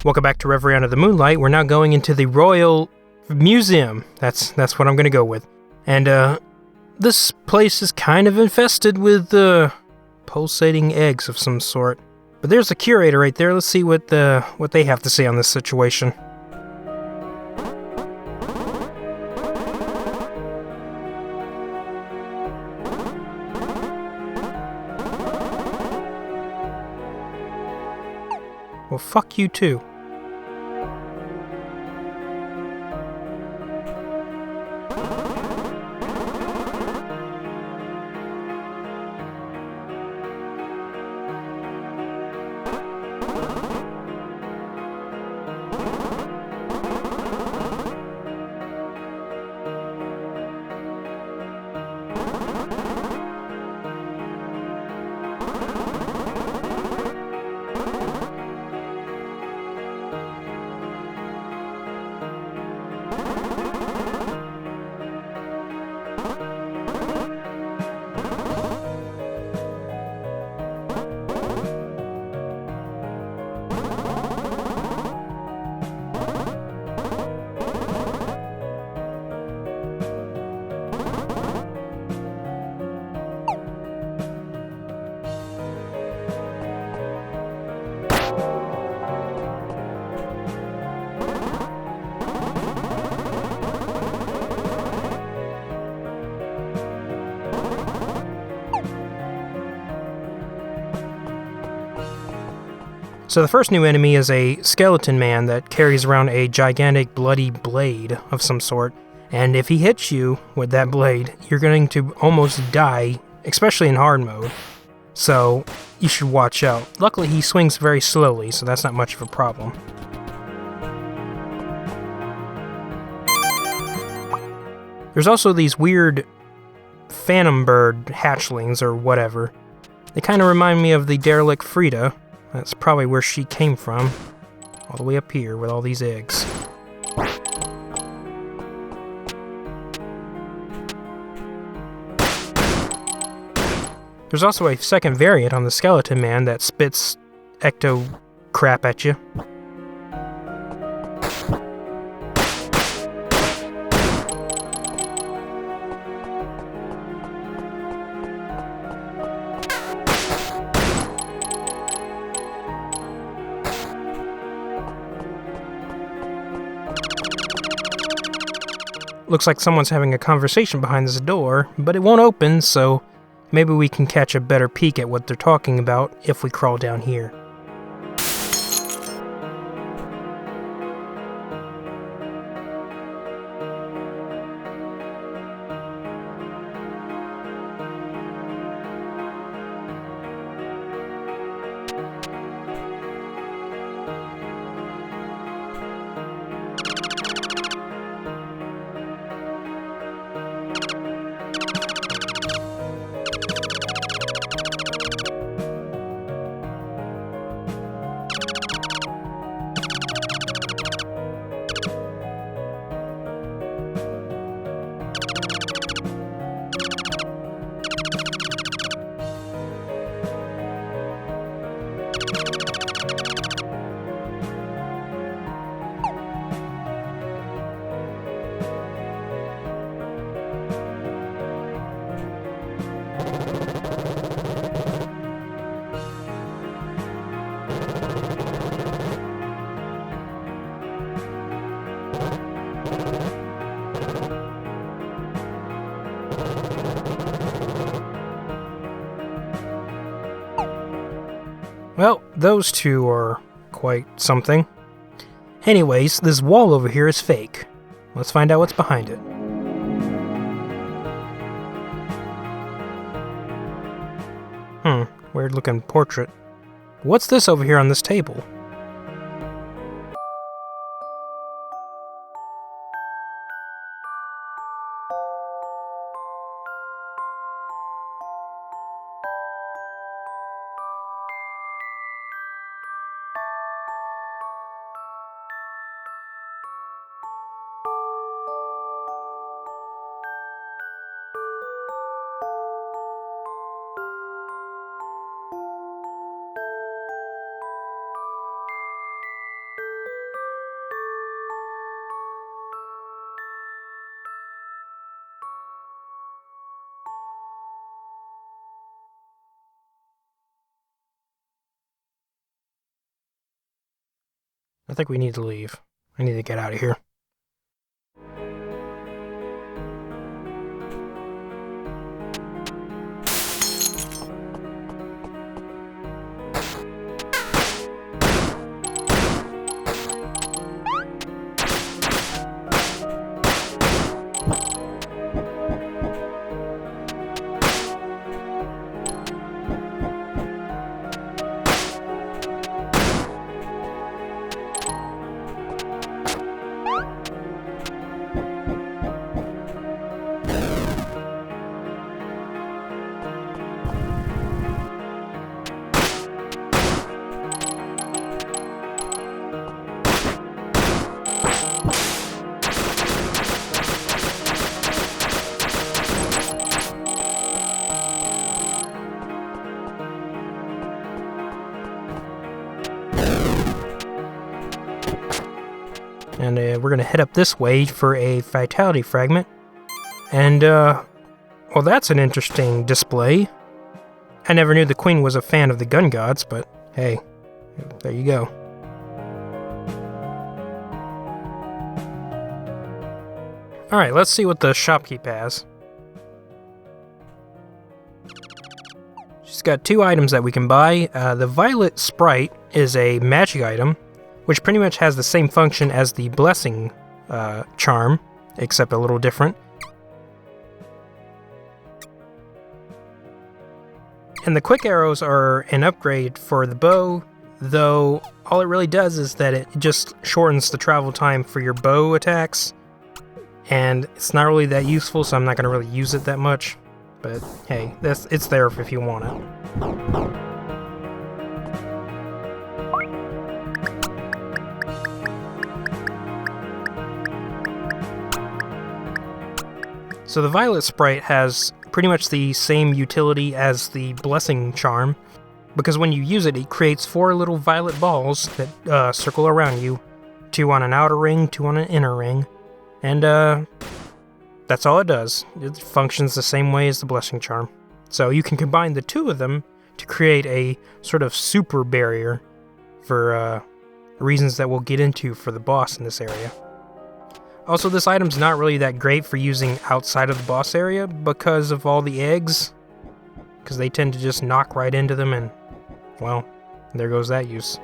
Welcome back to Reverie Under the Moonlight. We're now going into the Royal Museum. That's what I'm going to go with. And, this place is kind of infested with, pulsating eggs of some sort. But there's a curator right there. Let's see what they have to say on this situation. Well, fuck you too. So the first new enemy is a skeleton man that carries around a gigantic bloody blade of some sort, and if he hits you with that blade, you're going to almost die, especially in hard mode, so you should watch out. Luckily he swings very slowly, so that's not much of a problem. There's also these weird phantom bird hatchlings or whatever. They kind of remind me of the derelict Frida. That's probably where she came from. All the way up here with all these eggs. There's also a second variant on the skeleton man that spits ecto crap at you. Looks like someone's having a conversation behind this door, but it won't open, so maybe we can catch a better peek at what they're talking about if we crawl down here. Well, those two are quite something. Anyways, this wall over here is fake. Let's find out what's behind it. Weird looking portrait. What's this over here on this table? I think we need to leave. I need to get out of here. And we're going to head up this way for a vitality fragment. And, well, that's an interesting display. I never knew the Queen was a fan of the gun gods, but hey, there you go. Alright, let's see what the Shopkeep has. She's got 2 items that we can buy. The Violet Sprite is a magic item, which pretty much has the same function as the Blessing charm, except a little different. And the quick arrows are an upgrade for the bow, though all it really does is that it just shortens the travel time for your bow attacks, and it's not really that useful, so I'm not going to really use it that much. But hey, it's there if you want it. So the Violet Sprite has pretty much the same utility as the Blessing charm, because when you use it, it creates 4 little violet balls that circle around you, 2 on an outer ring, 2 on an inner ring, and that's all it does. It functions the same way as the Blessing charm. So you can combine the 2 of them to create a sort of super barrier for reasons that we'll get into for the boss in this area. Also, this item's not really that great for using outside of the boss area because of all the eggs, because they tend to just knock right into them, and, well, there goes that use.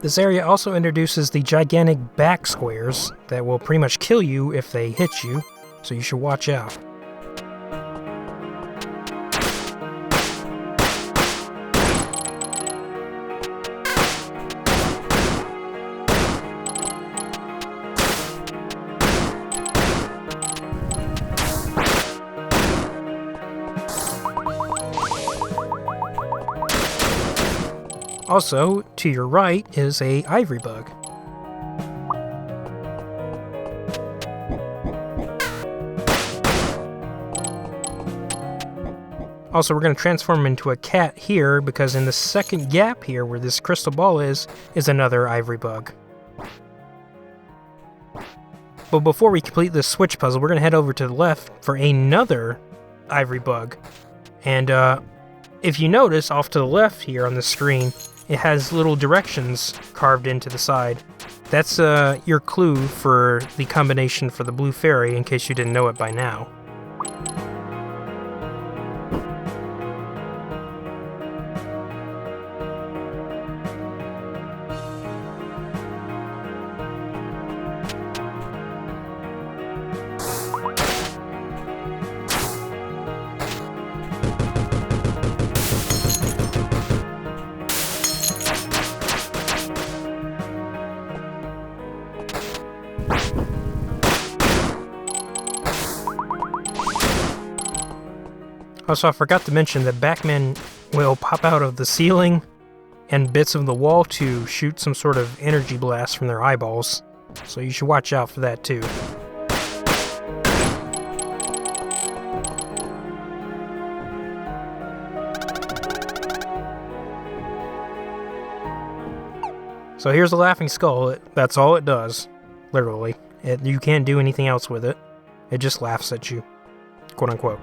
This area also introduces the gigantic back squares that will pretty much kill you if they hit you, so you should watch out. Also, to your right is a ivory bug. Also, we're going to transform into a cat here, because in the second gap here where this crystal ball is another ivory bug. But before we complete this switch puzzle, we're going to head over to the left for another ivory bug. And if you notice, off to the left here on the screen, it has little directions carved into the side. That's your clue for the combination for the blue fairy, in case you didn't know it by now. Also, I forgot to mention that Backmen will pop out of the ceiling and bits of the wall to shoot some sort of energy blast from their eyeballs, so you should watch out for that too. So here's a laughing skull. That's all it does. Literally. You can't do anything else with it. It just laughs at you. Quote unquote.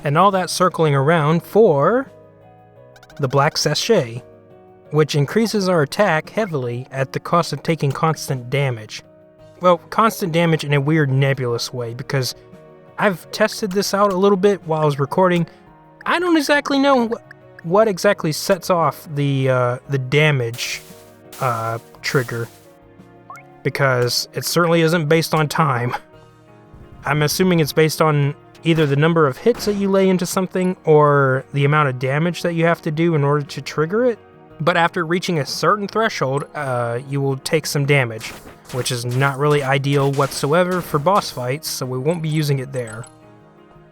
And all that circling around for the black sachet, which increases our attack heavily at the cost of taking constant damage. Well, constant damage in a weird nebulous way, because I've tested this out a little bit while I was recording. I don't exactly know what exactly sets off the damage trigger, because it certainly isn't based on time. I'm assuming it's based on either the number of hits that you lay into something or the amount of damage that you have to do in order to trigger it. But after reaching a certain threshold, you will take some damage, which is not really ideal whatsoever for boss fights, so we won't be using it there.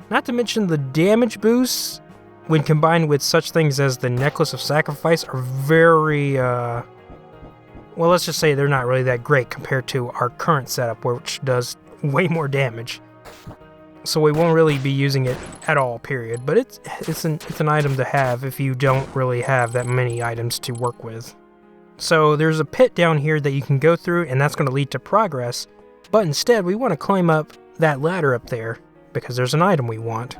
Not to mention the damage boosts, when combined with such things as the Necklace of Sacrifice, are very, well, let's just say they're not really that great compared to our current setup, which does way more damage. So we won't really be using it at all, period. But it's an item to have if you don't really have that many items to work with. So there's a pit down here that you can go through, and that's going to lead to progress. But instead, we want to climb up that ladder up there, because there's an item we want.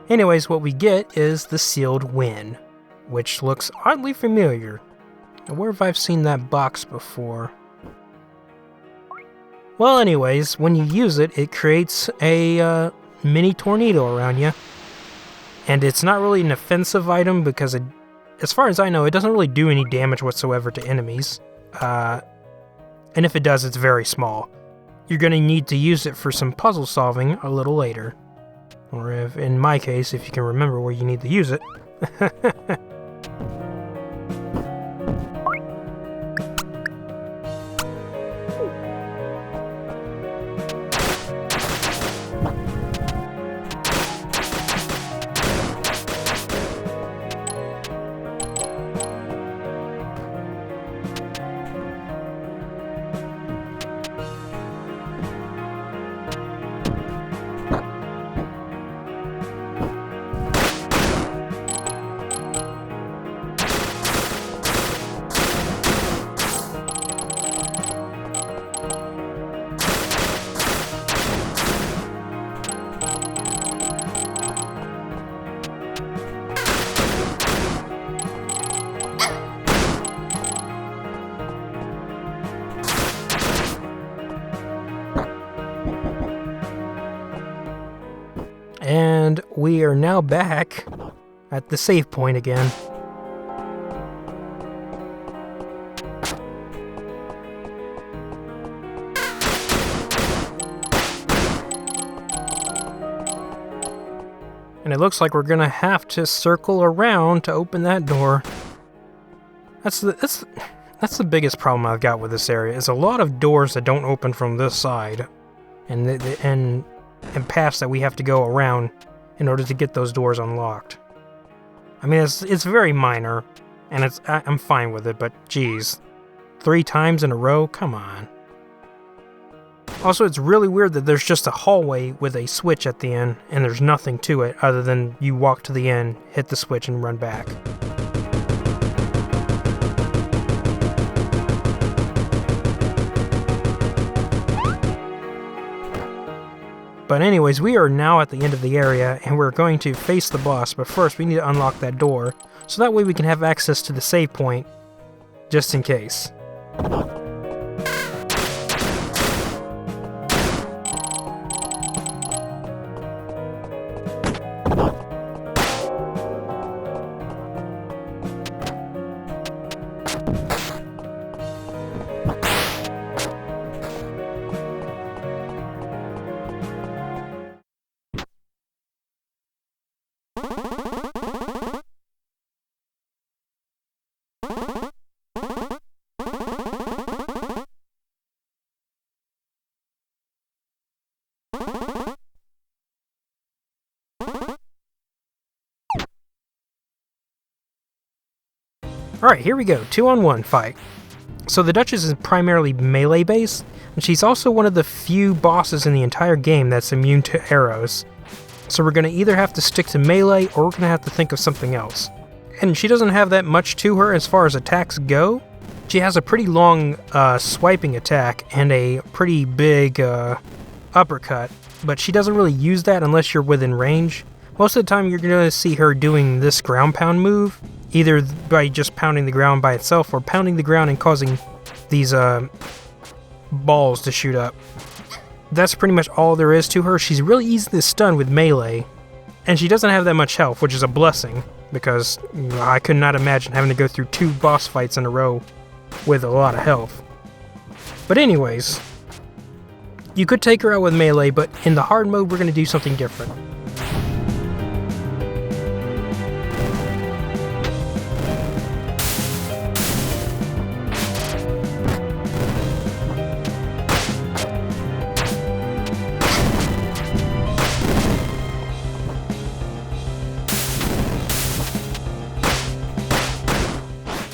Anyways, what we get is the sealed win, which looks oddly familiar. Now, where have I seen that box before? Well, anyways, when you use it, it creates a mini tornado around you. And it's not really an offensive item because, as far as I know, it doesn't really do any damage whatsoever to enemies. And if it does, it's very small. You're going to need to use it for some puzzle solving a little later. Or if, in my case, if you can remember where you need to use it. And we are now back at the save point again. And it looks like we're gonna have to circle around to open that door. That's the biggest problem I've got with this area, is a lot of doors that don't open from this side, and paths that we have to go around in order to get those doors unlocked. I mean, it's very minor, and I'm fine with it, but geez, 3 times in a row? Come on. Also, it's really weird that there's just a hallway with a switch at the end, and there's nothing to it other than you walk to the end, hit the switch, and run back. But anyways, we are now at the end of the area, and we're going to face the boss, but first we need to unlock that door, so that way we can have access to the save point, just in case. Alright, here we go, 2-on-1 fight. So the Duchess is primarily melee based, and she's also one of the few bosses in the entire game that's immune to arrows. So we're going to either have to stick to melee, or we're going to have to think of something else. And she doesn't have that much to her as far as attacks go. She has a pretty long swiping attack and a pretty big uppercut, but she doesn't really use that unless you're within range. Most of the time you're going to see her doing this ground pound move, either by just pounding the ground by itself or pounding the ground and causing these balls to shoot up. That's pretty much all there is to her. She's really easy to stun with melee, and she doesn't have that much health, which is a blessing, because I could not imagine having to go through 2 boss fights in a row with a lot of health. But anyways, you could take her out with melee, but in the hard mode we're going to do something different.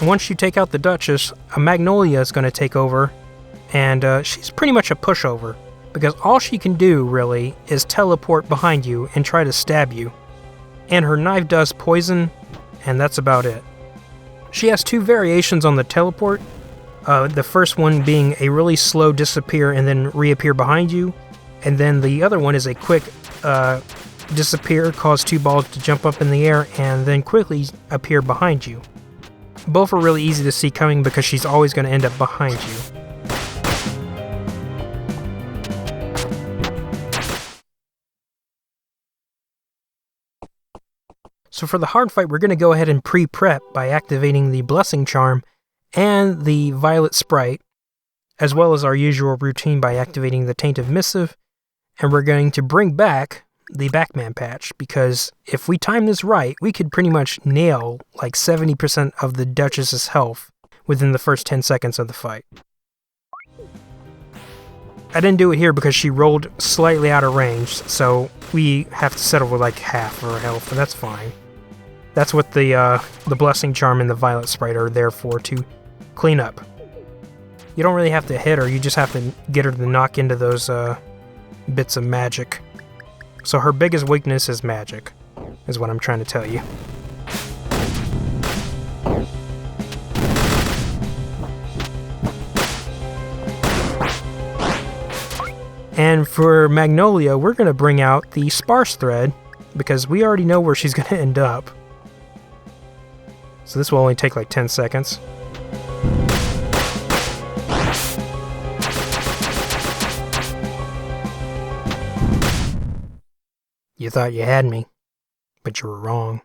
Once you take out the Duchess, a Magnolia is going to take over, and she's pretty much a pushover, because all she can do, really, is teleport behind you and try to stab you. And her knife does poison, and that's about it. She has 2 variations on the teleport, the first one being a really slow disappear and then reappear behind you, and then the other one is a quick disappear, cause 2 balls to jump up in the air, and then quickly appear behind you. Both are really easy to see coming because she's always going to end up behind you. So for the hard fight, we're going to go ahead and pre-prep by activating the Blessing Charm and the Violet Sprite, as well as our usual routine by activating the Tainted Missive, and we're going to bring back the Backman patch, because if we time this right, we could pretty much nail like 70% of the Duchess's health within the first 10 seconds of the fight. I didn't do it here because she rolled slightly out of range, so we have to settle with like half of her health, but that's fine. That's what the Blessing Charm and the Violet Sprite are there for, to clean up. You don't really have to hit her, you just have to get her to knock into those bits of magic. So her biggest weakness is magic, is what I'm trying to tell you. And for Magnolia, we're going to bring out the Sparse Thread, because we already know where she's going to end up. So this will only take like 10 seconds. You thought you had me, but you were wrong.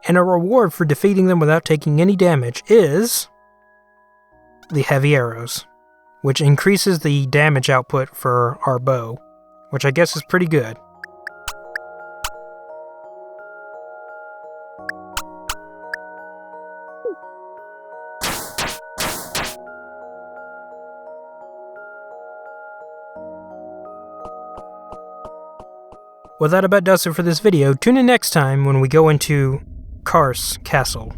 And a reward for defeating them without taking any damage is the Heavy Arrows, which increases the damage output for our bow, which I guess is pretty good. Well, that about does it for this video. Tune in next time when we go into Kar's castle.